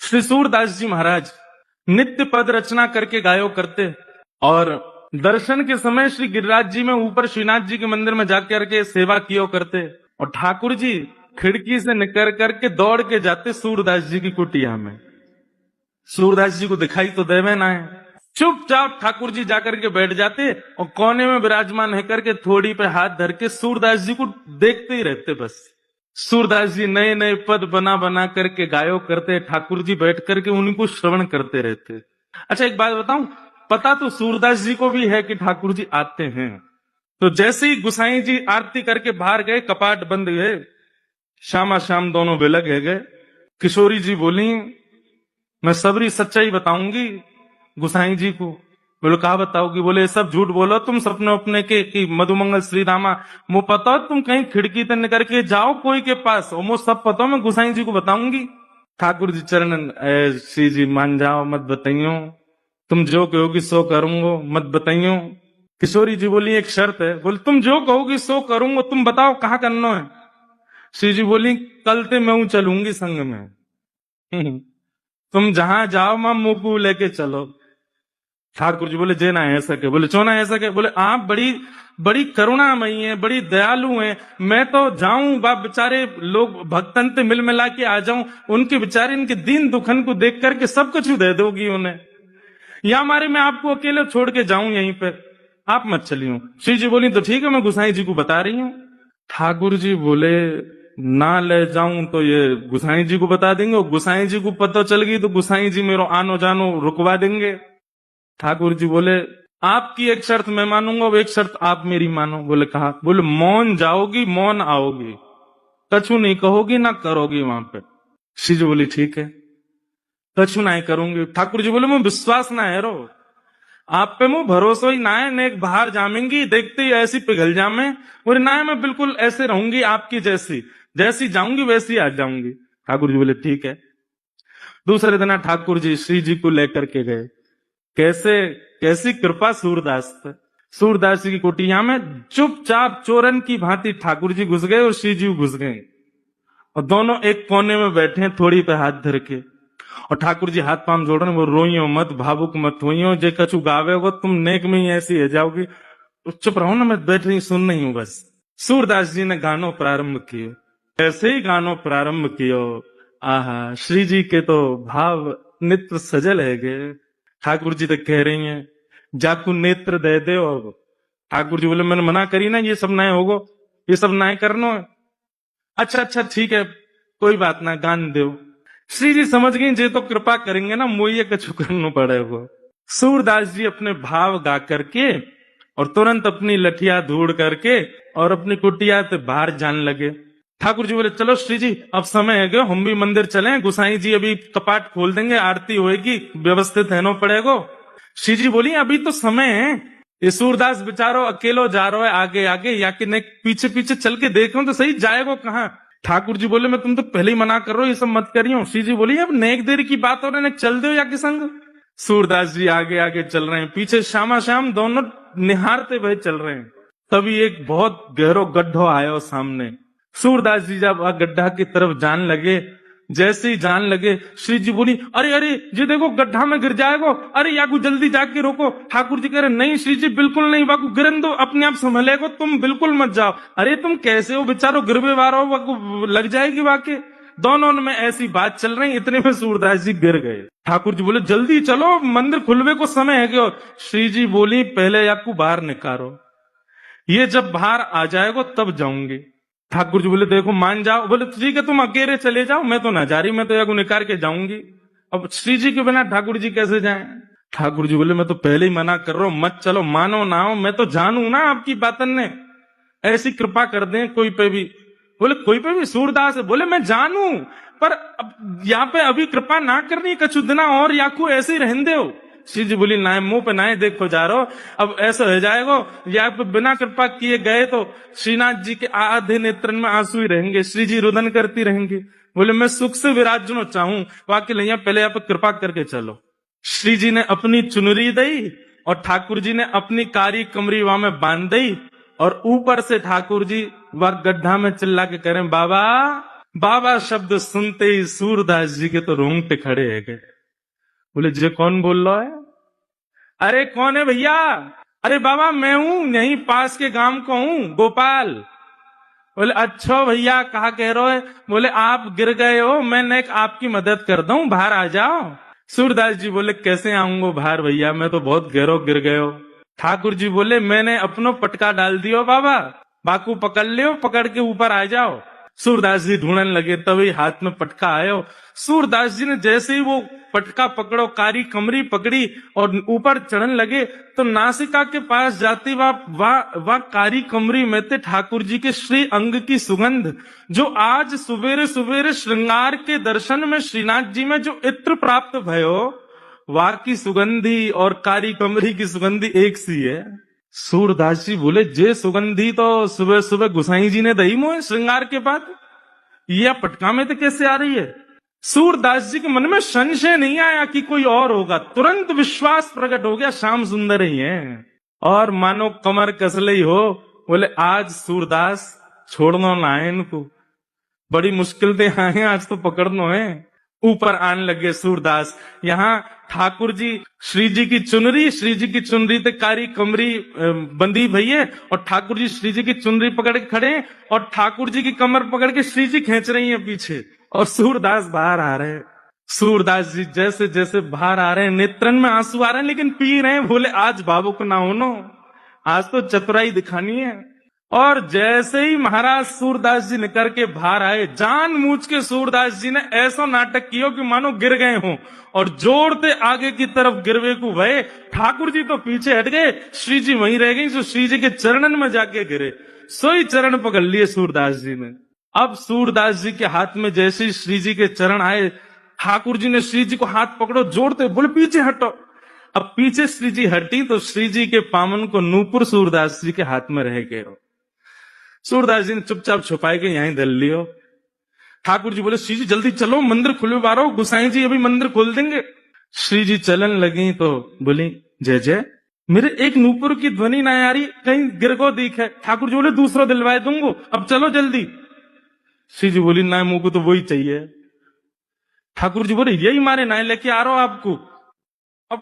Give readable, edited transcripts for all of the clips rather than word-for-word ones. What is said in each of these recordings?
श्री सूरदास जी महाराज नित्य पद रचना करके गायो करते और दर्शन के समय श्री गिरिराज जी में ऊपर श्रीनाथ जी के मंदिर में जाकर के सेवा कियो करते और ठाकुर जी खिड़की से निकल करके दौड़ के जाते सूरदास जी की कुटिया में। सूरदास जी को दिखाई तो देवे ना है, चुपचाप ठाकुर जी जाकर के बैठ जाते और कोने में विराजमान है करके थोड़ी पे हाथ धर के सूरदास जी को देखते ही रहते। बस सूरदास जी नए नए पद बना बना करके गायो करते, ठाकुर जी बैठ करके उनको श्रवण करते रहते। अच्छा एक बात बताऊं, पता तो सूरदास जी को भी है कि ठाकुर जी आते हैं। तो जैसे ही गुसाई जी आरती करके बाहर गए, कपाट बंद गए, श्यामा श्याम दोनों बेलग गए। किशोरी जी बोली मैं सबरी सच्चाई बताऊंगी गुसाई जी को। बोलो कहा बताओगी? बोले सब झूठ बोलो तुम सपने अपने के कि मधुमंगल श्री रामा मो पता तुम कहीं खिड़की तक निकल के जाओ कोई के पास और मो सब पता मैं गुसाई जी को बताऊंगी। ठाकुर जी चरण श्री जी मान जाओ, मत बताइयो, तुम जो कहोगी सो करूंगो, मत बताइयो। किशोरी जी बोली एक शर्त है। बोले तुम जो कहोगी सो करूंगो, तुम बताओ कहाँ करना है। श्री जी बोली कल ते मैं चलूंगी संग में तुम जहां जाओ मां मुंह को लेके चलो। ठाकुर जी बोले जे ना है सके। बोले चो ना है सके? बोले आप बड़ी बड़ी करुणामयी है, बड़ी दयालु है, मैं तो जाऊं बा बेचारे लोग भक्तन ते मिल मिला के आ जाऊं, उनके बेचारे इनके दीन दुखन को देख करके सब कुछ दे दोगी उन्हें, या हमारे मैं आपको अकेले छोड़ के जाऊं यहीं पे, आप मत चलियो। श्री जी बोली तो ठीक है मैं गुसाई जी को बता रही हूं। ठाकुर जी बोले ना ले जाऊं तो ये गुसाई जी को बता देंगे और गुसाई जी को पता चल गई तो गुसाई जी मेरो आनो जानो रुकवा देंगे। ठाकुर जी बोले आपकी एक शर्त मैं मानूंगा और एक शर्त आप मेरी मानो। बोले कहा? बोले मौन जाओगी मौन आओगी, कछु नहीं कहोगी ना करोगी वहां पे। श्री जी बोली ठीक है कछु नहीं करूंगी। ठाकुर जी बोले मैं विश्वास ना है रो आप पे, मुंह भरोसा ही ना है, नेक बाहर जामेंगी देखते ही ऐसी पिघल जामे। बोले ना है मैं बिल्कुल ऐसे रहूंगी आपकी जैसी, जैसी जाऊंगी वैसी आ जाऊंगी। ठाकुर जी बोले ठीक है। दूसरे दिन ठाकुर जी श्री जी को लेकर के गए। कैसे कैसी कृपा सूरदास पे। सूरदास जी की कुटिया में चुपचाप चोरन की भांति ठाकुर जी घुस गए और श्री जी घुस गए और दोनों एक कोने में बैठे थोड़ी पे हाथ धर के और ठाकुर जी हाथ पांव जोड़ रहे। वो रोइयो मत, भावुक मत होइयो, जे कछु गावे हो तुम नेक में ही ऐसी है जाओगी, तो चुप रहो ना, मैं बैठ रही सुन रही हूं बस। सूरदास जी ने गानो प्रारंभ किए। ऐसे ही गानो प्रारंभ कियो, आहा श्री जी के तो भाव नित्य सजल है गे। ठाकुर जी तो कह रही हैं जाकू नेत्र दे दे। और ठाकुर जी बोले मैंने मना करी ना, ये सब नए होगो, ये सब नए करनो है। अच्छा अच्छा ठीक है कोई बात ना, गान दो। श्री जी समझ गई जे तो कृपा करेंगे ना, मोइये कछु करना पड़ेगा। सूरदास जी अपने भाव गा करके और तुरंत अपनी लठिया धूड़ करके और अपनी कुटिया से बाहर जाने लगे। ठाकुर जी बोले चलो श्री जी अब समय है गयो, हम भी मंदिर चलें, गुसाई जी अभी कपाट खोल देंगे, आरती होएगी, व्यवस्थित रहना पड़ेगा। श्री जी बोली अभी तो समय है, ये सूरदास बेचारो अकेलो जा रहा है आगे आगे, या कि नहीं पीछे पीछे चल के देखो तो सही जाएगा कहाँ। ठाकुर जी बोले मैं तुम तो पहले ही मना कर रहा हूं, ये सब मत करियो। श्री जी बोली अब नेक देर की बात हो रही है, चल दो या कि संग। सूरदास जी आगे आगे चल रहे हैं, पीछे श्यामा श्याम दोनों निहारते हुए चल रहे हैं। तभी एक बहुत गहरो गड्ढो आयो सामने। सूरदास जी जब गड्ढा की तरफ जान लगे, जैसे ही जान लगे श्री जी बोली अरे अरे ये देखो गड्ढा में गिर जाएगो, अरे याकू जल्दी जाके रोको। ठाकुर जी कह रहे नहीं श्री जी बिल्कुल नहीं, वाकू गिरन दो, अपने आप संभलेगो, तुम बिल्कुल मत जाओ। अरे तुम कैसे हो बेचारो, गिरवे वारो वाकू लग जाएगी वाके। दोनों में ऐसी बात चल रही, इतने में सूरदास जी गिर गए। ठाकुर जी बोले जल्दी चलो मंदिर खुलवे को समय है क्यों। श्री जी बोली पहले याकू बाहर निकालो, ये जब बाहर आ जाएगा तब जाऊंगी। ठाकुर जी बोले देखो मान जाओ। बोले ठीक है तुम अकेले चले जाओ, मैं तो ना जा रही, मैं तो याकू निकाल के जाऊंगी। अब श्री जी के बिना ठाकुर जी कैसे जाएं। ठाकुर जी बोले मैं तो पहले ही मना कर रहा हूं, मत चलो, मानो ना हो, मैं तो जानू ना आपकी बातन ने, ऐसी कृपा कर दें कोई पे भी। बोले कोई पे भी? सूरदास है। बोले मैं जानू पर अब यहाँ पे अभी कृपा ना करनी, कछु दिना और याकू ऐसे ही रहने दो। श्री जी बोली ना मुंह पे ना देखो जा रहो, अब ऐसा हो जाएगा या बिना कृपा किए गए तो श्रीनाथ जी के आधे नेत्रन में आंसू ही रहेंगे, श्री जी रुदन करती रहेंगे। बोले मैं सुख से विराजनो चाहूं, वाकई नहीं, पहले आप कृपा करके चलो। श्री जी ने अपनी चुनरी दी और ठाकुर जी ने अपनी कारी कमरी वहां में बांध दी और ऊपर से ठाकुर जी वह गड्ढा में चिल्ला के कह रहे बाबा बाबा शब्द सुनते ही सूरदास जी के तो रोंगटे खड़े है गए। बोले जे कौन बोल रहा है? अरे कौन है भैया? अरे बाबा मैं हूं, यहीं पास के गांव को हूं, गोपाल। बोले अच्छा भैया कहा कह रहे हो? बोले आप गिर गए हो, मैं आपकी मदद कर दूं, बाहर आ जाओ। सूरदास जी बोले कैसे आऊंगा बाहर भैया, मैं तो बहुत गहरो गिर गए हो। ठाकुर जी बोले मैंने अपनो पटका डाल दियो बाबा, बाकू पकड़ लियो, पकड़ के ऊपर आ जाओ। सूरदास जी ढूंढने लगे, तभी हाथ में पटका आयो। सूरदास जी ने जैसे ही वो पटका पकड़ो, कारी कमरी पकड़ी और ऊपर चढ़ने लगे, तो नासिका के पास जाती वह कारी कमरी में थे ठाकुर जी के श्री अंग की सुगंध, जो आज सुबेरे सुबेरे श्रृंगार के दर्शन में श्रीनाथ जी में जो इत्र प्राप्त भयो, वह की सुगंधी और कारी कमरी की सुगंधी एक सी है। सूरदास जी बोले जे सुगंधी तो सुबह सुबह गुसाई जी ने दही मोहे श्रृंगार के बाद, यह पटका में तो कैसे आ रही है? सूरदास जी के मन में संशय नहीं आया कि कोई और होगा, तुरंत विश्वास प्रकट हो गया श्याम सुंदर ही है। और मानो कमर कसले ही हो, बोले आज सूरदास छोड़ना ना है इनको, बड़ी मुश्किल से आए आज तो पकड़ना है। ऊपर आने लगे सूरदास। यहाँ ठाकुर जी श्री जी की चुनरी ते कारी कमरी बंदी भई है, और ठाकुर जी श्री जी की चुनरी पकड़ के खड़े हैं, और ठाकुर जी की कमर पकड़ के श्री जी खींच रही हैं पीछे, और सूरदास बाहर आ रहे हैं। सूरदास जी जैसे जैसे बाहर आ रहे हैं, नेत्रन में आंसू आ रहे हैं, लेकिन पी रहे हैं। बोले आज बाबू को ना होनो, आज तो चतुराई दिखानी है। और जैसे ही महाराज सूरदास जी निकल के बाहर आए, जानबूझ के सूरदास जी ने ऐसा नाटक किया कि मानो गिर गए हों, और जोड़ते आगे की तरफ गिरवे को भय। ठाकुर जी तो पीछे हट गए, श्री जी वहीं रह गई, जो श्री जी के चरणन में जाके गिरे, सोई चरण पकड़ लिए सूरदास जी ने। अब सूरदास जी के हाथ में जैसे ही श्री जी के चरण आए, ठाकुर जी ने श्री जी को हाथ पकड़ो, जोड़ते बोले पीछे हटो। अब पीछे श्री जी हटी तो श्री जी के पामन को नूपुर सूरदास जी के हाथ में रह गए। सूरदास जी ने चुपचाप छुपाए के यहीं धर लियो। ठाकुर जी बोले श्री जी जल्दी चलो, मंदिर खुलवे बारो, गुसाई जी अभी मंदिर खोल देंगे। श्री जी चलन लगी तो बोली जय जय, मेरे एक नूपुर की ध्वनि ना आ रही, कहीं गिर को दिखे। ठाकुर जी बोले दूसरा दिलवाए दूंगो, अब चलो जल्दी। श्री जी बोली ना मुंह को तो वही चाहिए। ठाकुर जी बोले यही मारे ना लेके आ रहा हूं आपको। अब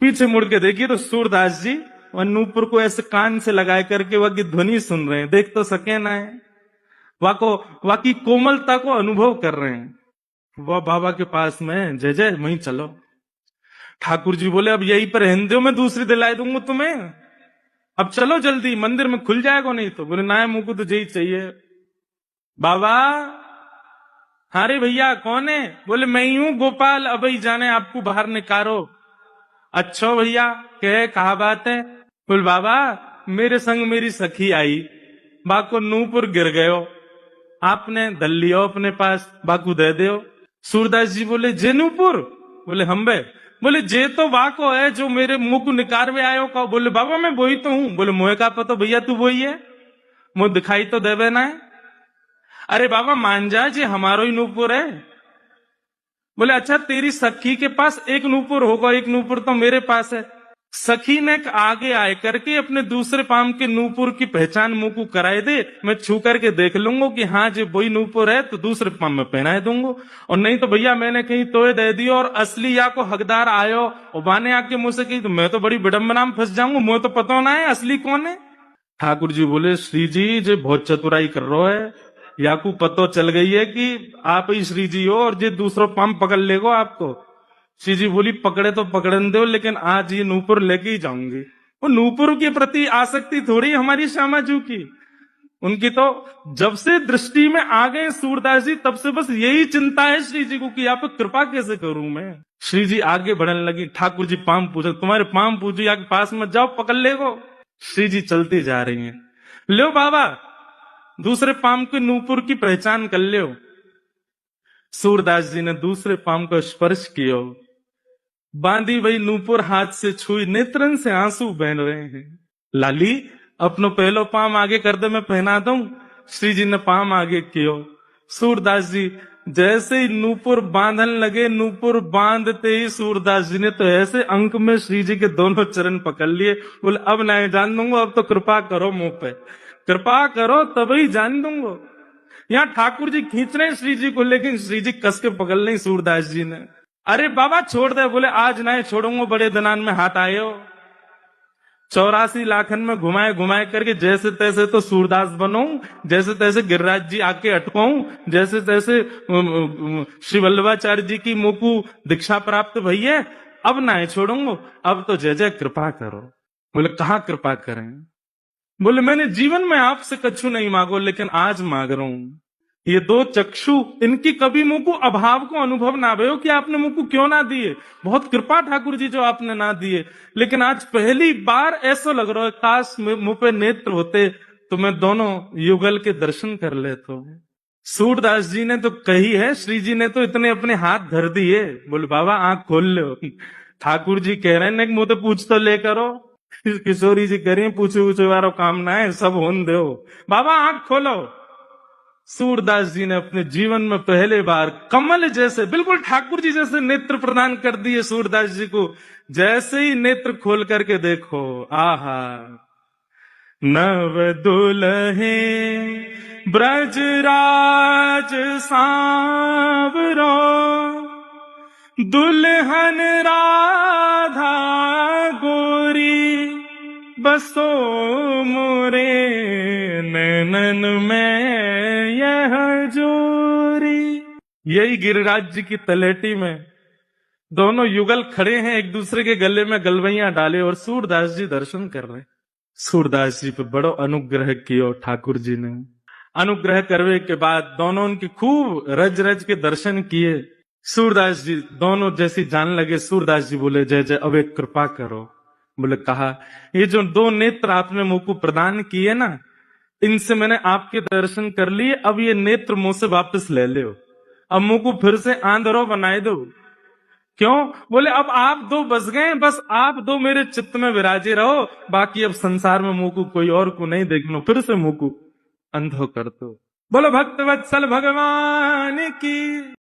पीछे मुड़ के देखिए तो सूरदास जी वह नूपुर को ऐसे कान से लगाए करके वह की ध्वनि सुन रहे हैं, देख तो सके ना है, वह की कोमलता को अनुभव कर रहे हैं। वह बाबा के पास में जय जय वहीं चलो। ठाकुर जी बोले अब यही पर रहने दो, मैं दूसरी दिलाई दूंगा तुम्हें, अब चलो जल्दी, मंदिर में खुल जाएगा नहीं तो। बोले ना मुंह को तो यही चाहिए। बाबा हाँ रे भैया कौन है? बोले मैं ही हूं गोपाल, अब ही जाने आपको बाहर निकारो। अच्छा भैया कहे कहा बात है? बोल बाबा मेरे संग मेरी सखी आई, बाको नूपुर गिर गयो, आपने दल लियो अपने पास, बाकू दे दो। सूरदास जी बोले जे नूपुर? बोले हम बे। बोले जे तो वाको है जो मेरे मुंह को निकारवे आयो का। बोले बाबा मैं वही तो हूं। बोले मोहे का पता भैया तू वही है, मुझे दिखाई तो देवे ना है। अरे बाबा मान जा जी हमारो ही नूपुर है। बोले अच्छा तेरी सखी के पास एक नूपुर होगा, एक नूपुर तो मेरे पास है। सखी ने आगे आए करके अपने दूसरे पाम के नूपुर की पहचान मुंह को कराए दे, मैं छू करके देख लूंगा कि हाँ जी वही नूपुर है तो दूसरे पाम में पहनाए दूंगा, और नहीं तो भैया मैंने कहीं तोय दे दियो और असली या को हकदार आयो और बाने आके मुझसे कही तो मैं तो बड़ी विडंबना में फंस जाऊंगा, मुझे तो पता ना है असली कौन है। ठाकुर जी बोले श्री जी जो बहुत चतुराई कर रहा है, या को पतो चल गई है कि आप ही श्री जी हो और जे दूसरा पाम पकड़ लेगो आपको। श्री जी बोली पकड़े तो पकड़न दो, लेकिन आज ये नूपुर लेके ही जाऊंगी। वो नूपुर के प्रति आसक्ति थोड़ी हमारी श्यामाजू की, उनकी तो जब से दृष्टि में आ गए सूरदास जी तब से बस यही चिंता है श्री जी को कि आप कृपा कैसे करूं मैं। श्री जी आगे बढ़ने लगी, ठाकुर जी पाम पूछे, तुम्हारे पाम पूछो या पास मत जाओ पकड़ लेगो। श्री जी चलती जा रही हैं। लो बाबा दूसरे पाम के नूपुर की पहचान कर लो। सूरदास जी ने दूसरे पाम को स्पर्श किया, बांधी वही नूपुर हाथ से छुई, नेत्रन से आंसू बह रहे हैं। लाली अपनो पहलो पाम आगे कर दे मैं पहना दूं। श्री जी ने पाम आगे कियो। सूरदास जी जैसे ही नूपुर बांधन लगे, नूपुर बांधते ही सूरदास जी ने तो ऐसे अंक में श्री जी के दोनों चरण पकड़ लिए। बोले अब नहीं जान दूंगा, अब तो कृपा करो मुंह पे, कृपा करो तभी जान दूंगा। यहाँ ठाकुर जी खींच रहे हैं श्री जी को, लेकिन श्री जी कस के पकड़ लें सूरदास जी ने। अरे बाबा छोड़ दे। बोले आज नहीं छोड़ूंगा, बड़े दनान में हाथ आए हो। 84 लाखन में घुमाए घुमाए करके जैसे तैसे तो सूरदास बनो, जैसे तैसे गिरिराज जी आके अटकाऊं, जैसे तैसे श्री वल्लभाचार्य जी की मुकु दीक्षा प्राप्त भैया, अब ना छोड़ूंगा, अब तो जय जय कृपा करो। बोले कहाँ कृपा करें? बोले मैंने जीवन में आपसे कछु नहीं मांगो, लेकिन आज मांग रहा हूं। ये दो चक्षु, इनकी कभी मुझको अभाव को अनुभव ना भयो कि आपने मुझको क्यों ना दिए। बहुत कृपा ठाकुर जी जो आपने ना दिए, लेकिन आज पहली बार ऐसा लग रहा है काश मुंह पे नेत्र होते तो मैं दोनों युगल के दर्शन कर लेता। सूरदास जी ने तो कही है, श्री जी ने तो इतने अपने हाथ धर दिए। बोले बाबा आंख खोल लो। ठाकुर जी कह रहे हैं मुंह तो पूछ तो ले करो। किशोरी जी कह रही है पूछो पूछो वारो काम ना है, सब होन दो। बाबा आंख खोलो। सूरदास जी ने अपने जीवन में पहले बार कमल जैसे, बिल्कुल ठाकुर जी जैसे नेत्र प्रदान कर दिए सूरदास जी को। जैसे ही नेत्र खोल करके देखो, आहा, नव दुल्हे ब्रजराज सांवरो, दुल्हन राधा गोरी, बसो मोरे नैनन में यह जोरी। यही गिरिराज जी की तलेटी में दोनों युगल खड़े हैं, एक दूसरे के गले में गलवैयां डाले और सूरदास जी दर्शन कर रहे हैं। सूरदास जी पे बड़ो अनुग्रह कियो ठाकुर जी ने। अनुग्रह करने के बाद दोनों उनके खूब रज रज के दर्शन किए। सूरदास जी दोनों जैसी जान लगे। सूरदास जी बोले जय जय अब एक कृपा करो। बोले कहा ये जो दो नेत्र आपने मुंह को प्रदान किए ना, इनसे मैंने आपके दर्शन कर लिए, अब ये नेत्र मुंह से वापस ले लो, अब मुंह को फिर से आंधरो बनाए दो। क्यों? बोले अब आप दो बस गए, बस आप दो मेरे चित्त में विराजे रहो, बाकी अब संसार में मुंह को कोई और को नहीं देखना, फिर से मुंह को अंधो कर दो। बोलो भक्त वत्सल भगवान की।